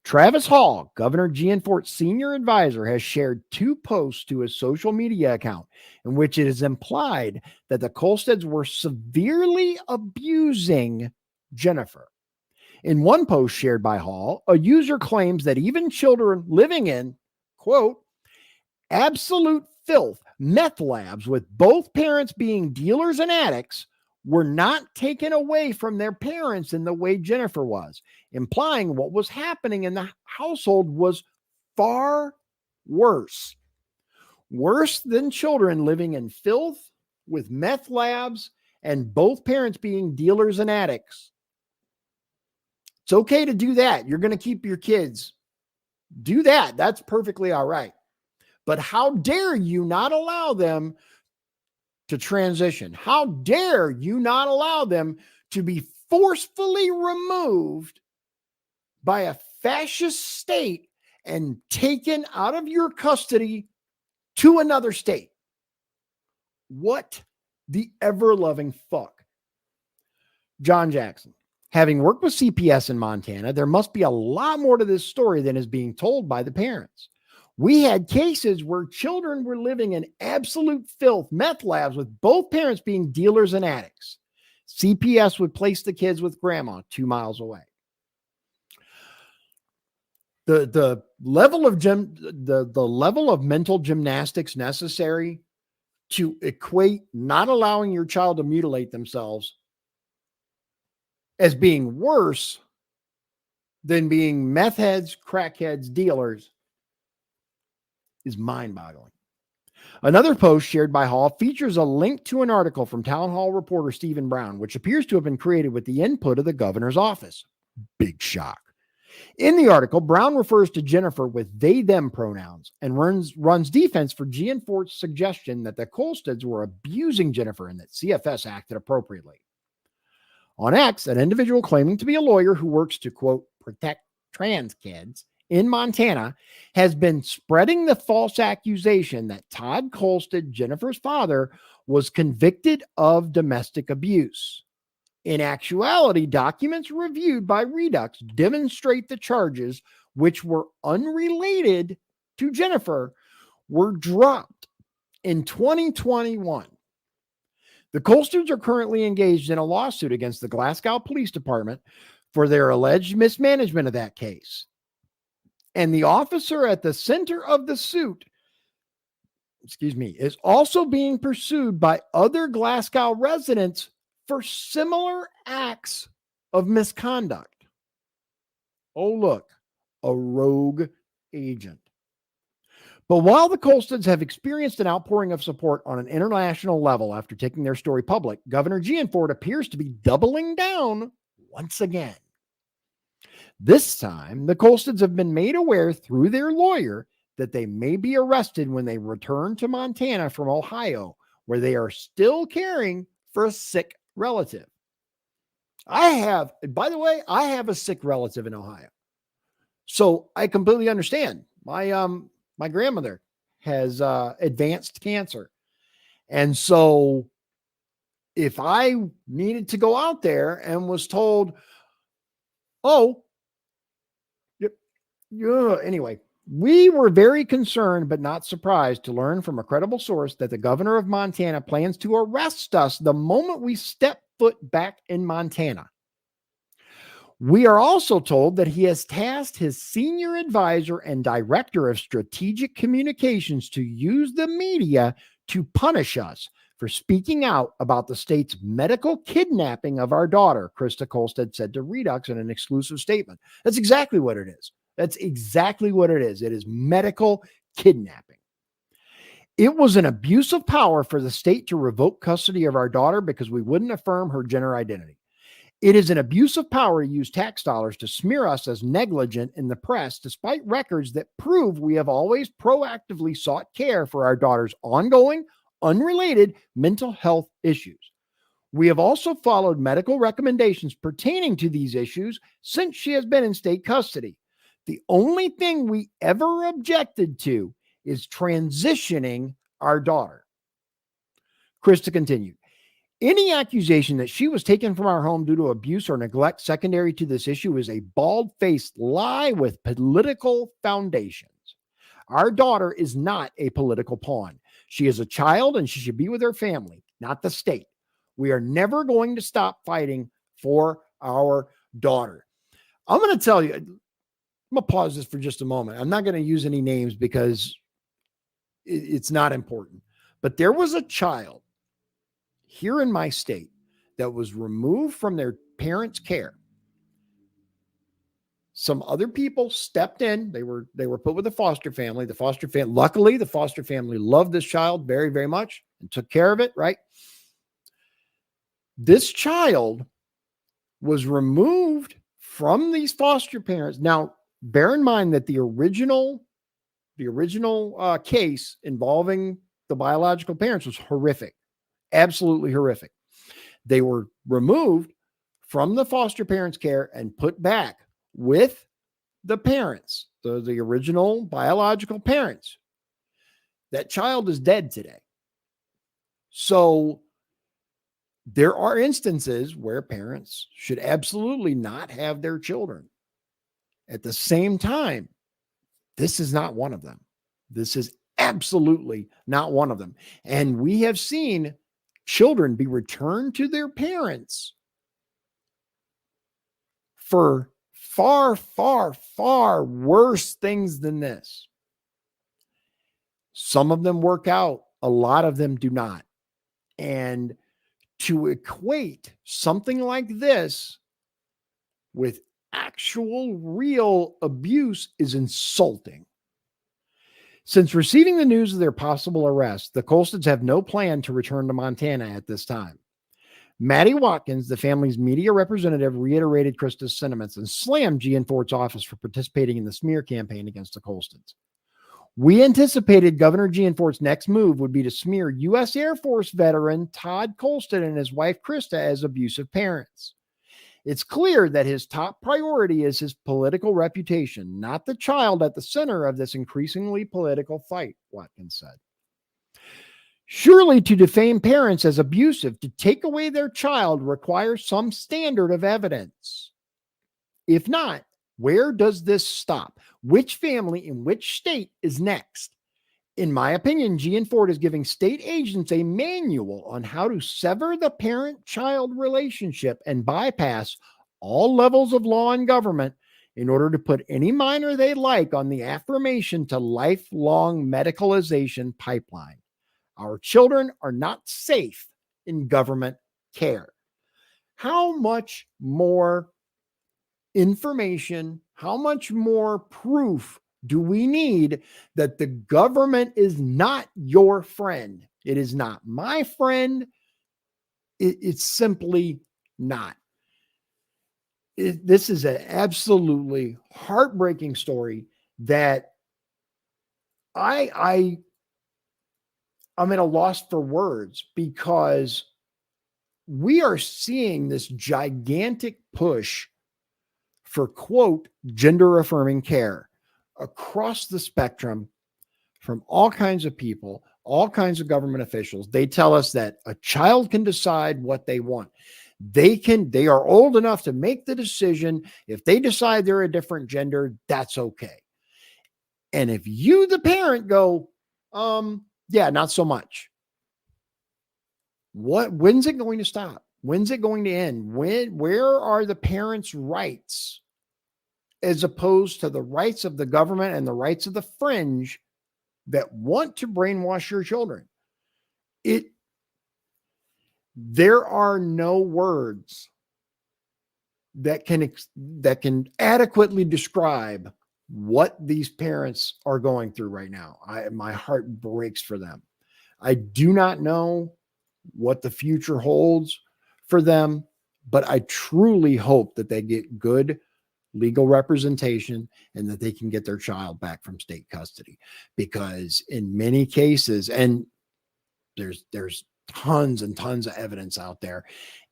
Travis Hall, Governor Gianfort's senior advisor, has shared 2 posts to his social media account in which it is implied that the Kolsteds were severely abusing Jennifer. In one post shared by Hall, a user claims that even children living in, quote, absolute filth meth labs with both parents being dealers and addicts were not taken away from their parents in the way Jennifer was, implying what was happening in the household was far worse. Worse than children living in filth with meth labs and both parents being dealers and addicts. It's okay to do that. You're going to keep your kids. Do that. That's perfectly all right. But how dare you not allow them to transition? How dare you not allow them to be forcefully removed by a fascist state and taken out of your custody to another state? What the ever-loving fuck? John Jackson. Having worked with CPS in Montana, there must be a lot more to this story than is being told by the parents. We had cases where children were living in absolute filth, meth labs with both parents being dealers and addicts. CPS would place the kids with grandma 2 miles away. The level of mental gymnastics necessary to equate not allowing your child to mutilate themselves as being worse than being meth heads, crackheads, dealers is mind-boggling. Another post shared by Hall features a link to an article from Town Hall reporter Stephen Brown, which appears to have been created with the input of the governor's office. Big shock. In the article, Brown refers to Jennifer with they-them pronouns and runs defense for Gianfort's suggestion that the Kolsteds were abusing Jennifer and that CFS acted appropriately. On X, an individual claiming to be a lawyer who works to, quote, protect trans kids in Montana has been spreading the false accusation that Todd Kolsted, Jennifer's father, was convicted of domestic abuse. In actuality, documents reviewed by Redux demonstrate the charges, which were unrelated to Jennifer, were dropped in 2021. The Kolsteds are currently engaged in a lawsuit against the Glasgow Police Department for their alleged mismanagement of that case. And the officer at the center of the suit, is also being pursued by other Glasgow residents for similar acts of misconduct. Oh, look, a rogue agent. But while the Kolsteds have experienced an outpouring of support on an international level after taking their story public, Governor Gianfort appears to be doubling down once again. This time, the Kolsteds have been made aware through their lawyer that they may be arrested when they return to Montana from Ohio, where they are still caring for a sick relative. I have a sick relative in Ohio. So I completely understand. My grandmother has advanced cancer. And so if I needed to go out there and was told, anyway, we were very concerned but not surprised to learn from a credible source that the governor of Montana plans to arrest us the moment we step foot back in Montana. We are also told that he has tasked his senior advisor and director of strategic communications to use the media to punish us for speaking out about the state's medical kidnapping of our daughter, Krista Kolsted said to Redux in an exclusive statement. That's exactly what it is. That's exactly what it is. It is medical kidnapping. It was an abuse of power for the state to revoke custody of our daughter because we wouldn't affirm her gender identity. It is an abuse of power to use tax dollars to smear us as negligent in the press, despite records that prove we have always proactively sought care for our daughter's ongoing, unrelated mental health issues. We have also followed medical recommendations pertaining to these issues since she has been in state custody. The only thing we ever objected to is transitioning our daughter. Krista continued. Any accusation that she was taken from our home due to abuse or neglect secondary to this issue is a bald-faced lie with political foundations. Our daughter is not a political pawn. She is a child and she should be with her family, not the state. We are never going to stop fighting for our daughter. I'm going to tell you, I'm going to pause this for just a moment. I'm not going to use any names because it's not important. But there was a child here in my state that was removed from their parents' care. Some other people stepped in. They were put with the foster family. Luckily, the foster family loved this child very, very much and took care of it, right? This child was removed from these foster parents. Now, bear in mind that the original case involving the biological parents was horrific. Absolutely horrific. They were removed from the foster parents' care and put back with the parents, the original biological parents. That child is dead today. So there are instances where parents should absolutely not have their children. At the same time, this is not one of them. This is absolutely not one of them. And we have seen children be returned to their parents for far, far, far worse things than this. Some of them work out. A lot of them do not. And to equate something like this with actual real abuse is insulting. Since receiving the news of their possible arrest, the Colstons have no plan to return to Montana at this time. Maddie Watkins, the family's media representative, reiterated Krista's sentiments and slammed Gianforte's office for participating in the smear campaign against the Colstons. We anticipated Governor Gianforte's next move would be to smear U.S. Air Force veteran Todd Colston and his wife Krista as abusive parents. It's clear that his top priority is his political reputation, not the child at the center of this increasingly political fight, Watkins said. Surely to defame parents as abusive, to take away their child, requires some standard of evidence. If not, where does this stop? Which family in which state is next? In my opinion, Gianforte is giving state agents a manual on how to sever the parent-child relationship and bypass all levels of law and government in order to put any minor they like on the affirmation to lifelong medicalization pipeline. Our children are not safe in government care. How much more information, how much more proof do we need that the government is not your friend? It is not my friend. It's simply not. This is an absolutely heartbreaking story that I'm at a loss for words, because we are seeing this gigantic push for, quote, gender affirming care across the spectrum from all kinds of people, all kinds of government officials. They tell us that a child can decide what they want. They are old enough to make the decision. If they decide they're a different gender, that's okay. And if you, the parent, go, yeah, not so much. When's it going to stop? When's it going to end? Where are the parents' rights as opposed to the rights of the government and the rights of the fringe that want to brainwash your children? There are no words that can adequately describe what these parents are going through right now. My heart breaks for them. I do not know what the future holds for them, but I truly hope that they get good legal representation and that they can get their child back from state custody, because in many cases, and there's tons and tons of evidence out there,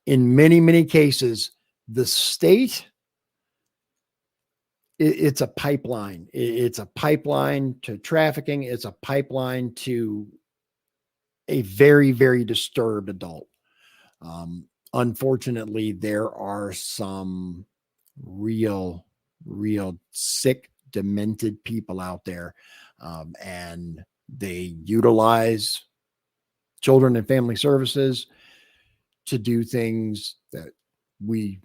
in many, many cases, the state, it's a pipeline. It's a pipeline to trafficking. It's a pipeline to a very, very disturbed adult. Unfortunately, there are some real, real sick, demented people out there, and they utilize children and family services to do things that we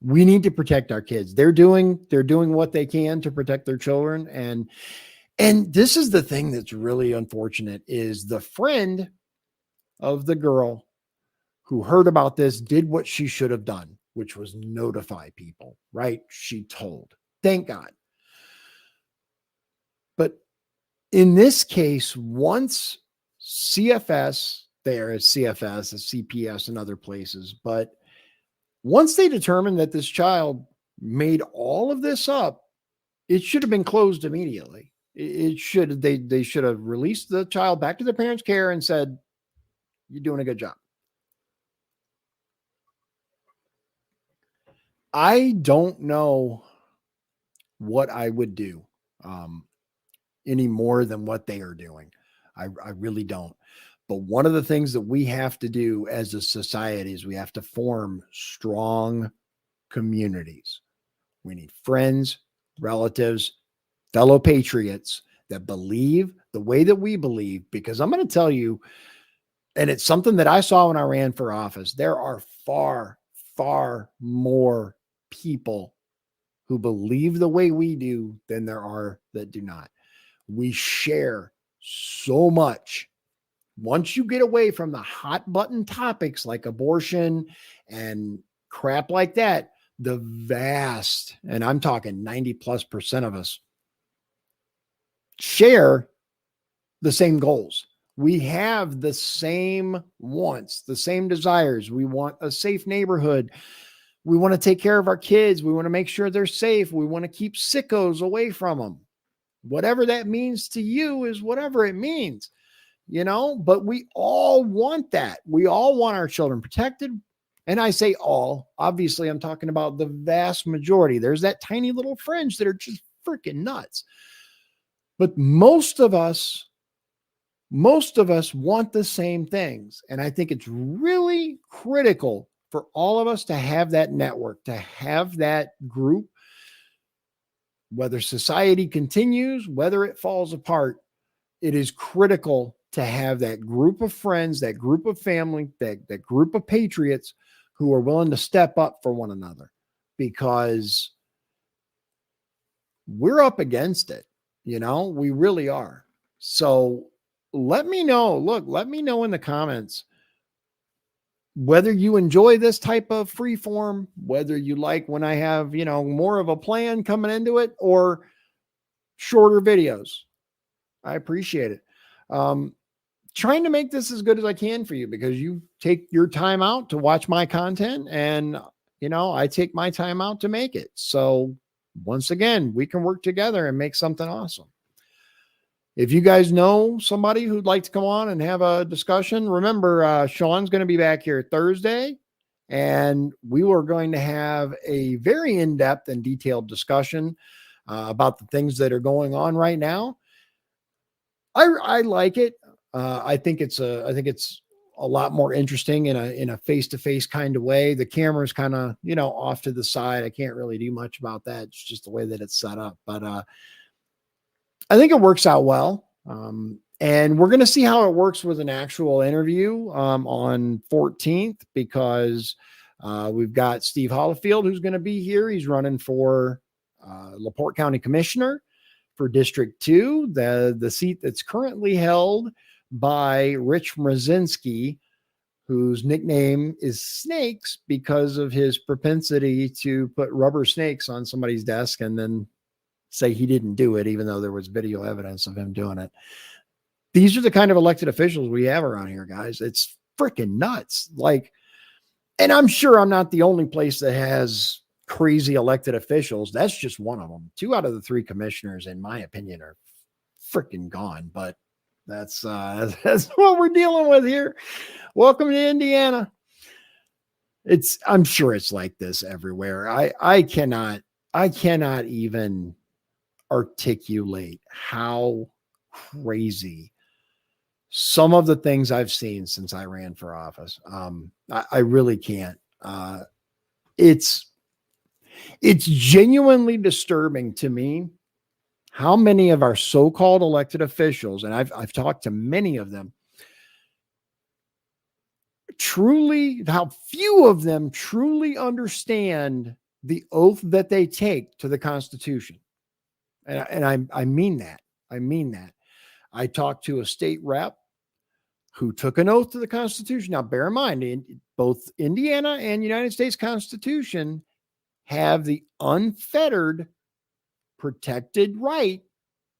need to protect our kids. They're doing what they can to protect their children, and this is the thing that's really unfortunate is the friend of the girl who heard about this did what she should have done, which was notify people, right? She told. Thank God. But in this case, once CFS, there is CFS, CPS, and other places, but once they determined that this child made all of this up, it should have been closed immediately. It should, they should have released the child back to their parents' care and said, "You're doing a good job." I don't know what I would do any more than what they are doing. I really don't. But one of the things that we have to do as a society is we have to form strong communities. We need friends, relatives, fellow patriots that believe the way that we believe, because I'm going to tell you, and it's something that I saw when I ran for office, there are far, far more people who believe the way we do than there are that do not. We share so much. Once you get away from the hot button topics like abortion and crap like that, the vast, and I'm talking 90+% of us, share the same goals. We have the same wants, the same desires. We want a safe neighborhood. We want to take care of our kids. We want to make sure they're safe. We want to keep sickos away from them. Whatever that means to you is whatever it means, but we all want that. We all want our children protected. And I say all, obviously I'm talking about the vast majority. There's that tiny little fringe that are just freaking nuts. But most of us want the same things. And I think it's really critical for all of us to have that network, to have that group, whether society continues, whether it falls apart. It is critical to have that group of friends, that group of family, that group of patriots who are willing to step up for one another, because we're up against it. We really are. So let me know. Let me know in the comments whether you enjoy this type of free form, whether you like when I have, more of a plan coming into it, or shorter videos. I appreciate it. Trying to make this as good as I can for you, because you take your time out to watch my content, and, I take my time out to make it. So once again, we can work together and make something awesome. If you guys know somebody who'd like to come on and have a discussion, remember, Sean's going to be back here Thursday, and we were going to have a very in-depth and detailed discussion about the things that are going on right now. I like it. I think it's a lot more interesting in a face-to-face kind of way. The camera's kind of, off to the side. I can't really do much about that. It's just the way that it's set up. But I think it works out well. And we're going to see how it works with an actual interview on 14th, because we've got Steve Hollifield, who's going to be here. He's running for LaPorte County Commissioner for District 2, the seat that's currently held by Rich Mrazinski, whose nickname is Snakes because of his propensity to put rubber snakes on somebody's desk and then say he didn't do it, even though there was video evidence of him doing it. These are the kind of elected officials we have around here, guys. It's freaking nuts. And I'm sure I'm not the only place that has crazy elected officials. That's just one of them. 2 out of the 3 commissioners, in my opinion, are freaking gone. But that's what we're dealing with here. Welcome to Indiana. I'm sure it's like this everywhere. I cannot even articulate how crazy some of the things I've seen since I ran for office. I really can't. It's genuinely disturbing to me how many of our so-called elected officials, and I've talked to many of them, how few of them truly understand the oath that they take to the Constitution. And I mean that. I mean that. I talked to a state rep who took an oath to the Constitution. Now, bear in mind, both Indiana and United States Constitution have the unfettered, protected right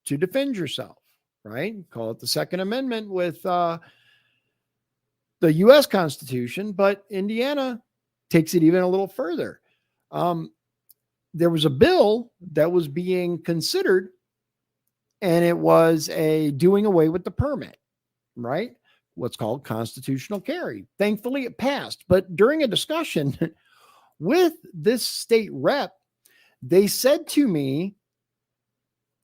to defend yourself, right? Call it the Second Amendment with the U.S. Constitution, but Indiana takes it even a little further. There was a bill that was being considered, and it was a doing away with the permit, right? What's called constitutional carry. Thankfully, it passed. But during a discussion with this state rep, they said to me,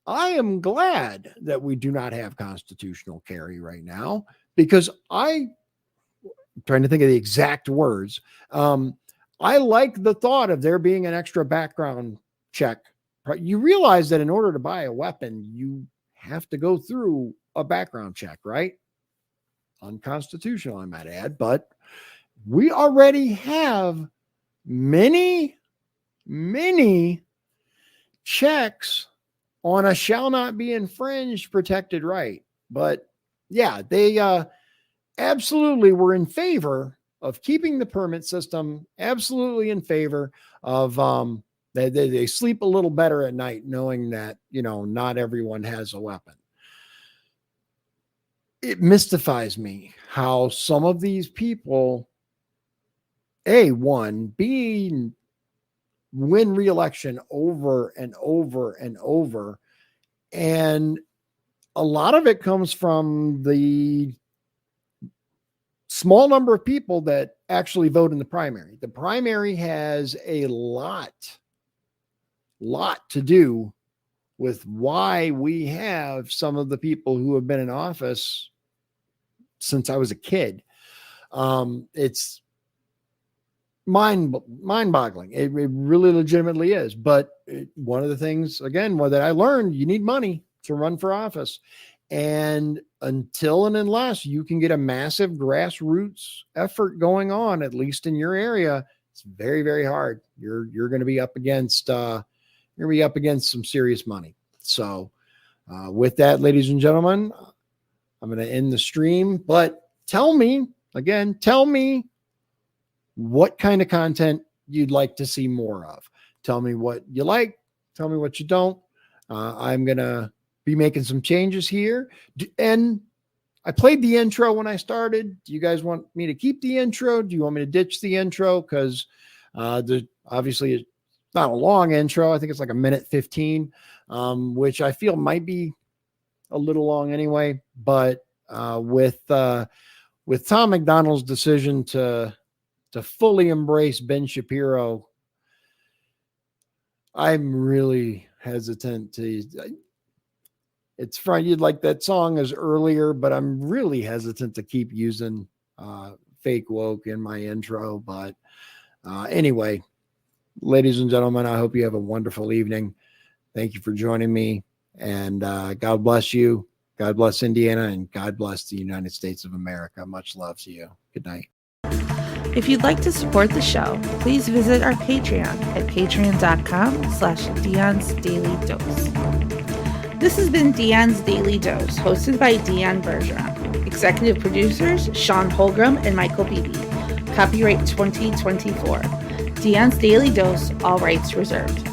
I am glad that we do not have constitutional carry right now, because I'm trying to think of the exact words. I like the thought of there being an extra background check. You realize that in order to buy a weapon, you have to go through a background check, right? Unconstitutional, I might add, but we already have many checks on a shall not be infringed protected right. But yeah, they absolutely were in favor of keeping the permit system, absolutely in favor of they sleep a little better at night knowing that, not everyone has a weapon. It mystifies me how some of these people, win re-election over and over and over. And a lot of it comes from the small number of people that actually vote in the primary. The primary has a lot to do with why we have some of the people who have been in office since I was a kid. It's mind-boggling. It really legitimately is. But one of the things, again, that I learned, you need money to run for office. And until and unless you can get a massive grassroots effort going on, at least in your area, it's very, very hard. You're going to be up against some serious money. So with that, ladies and gentlemen, I'm going to end the stream, but tell me what kind of content you'd like to see more of. Tell me what you like. Tell me what you don't. I'm going to be making some changes here. And I played the intro when I started. Do you guys want me to keep the intro? Do you want me to ditch the intro? Because obviously it's not a long intro. I think it's like 1:15, which I feel might be a little long anyway. But with Tom McDonald's decision to fully embrace Ben Shapiro, I'm really hesitant to. It's fine. You'd like that song is earlier, but I'm really hesitant to keep using fake woke in my intro. But anyway, ladies and gentlemen, I hope you have a wonderful evening. Thank you for joining me, and God bless you. God bless Indiana, and God bless the United States of America. Much love to you. Good night. If you'd like to support the show, please visit our Patreon at patreon.com/Dion's Daily Dose. This has been Dion's Daily Dose, hosted by Dion Bergeron. Executive producers, Sean Holgram and Michael Beebe. Copyright 2024. Dion's Daily Dose, all rights reserved.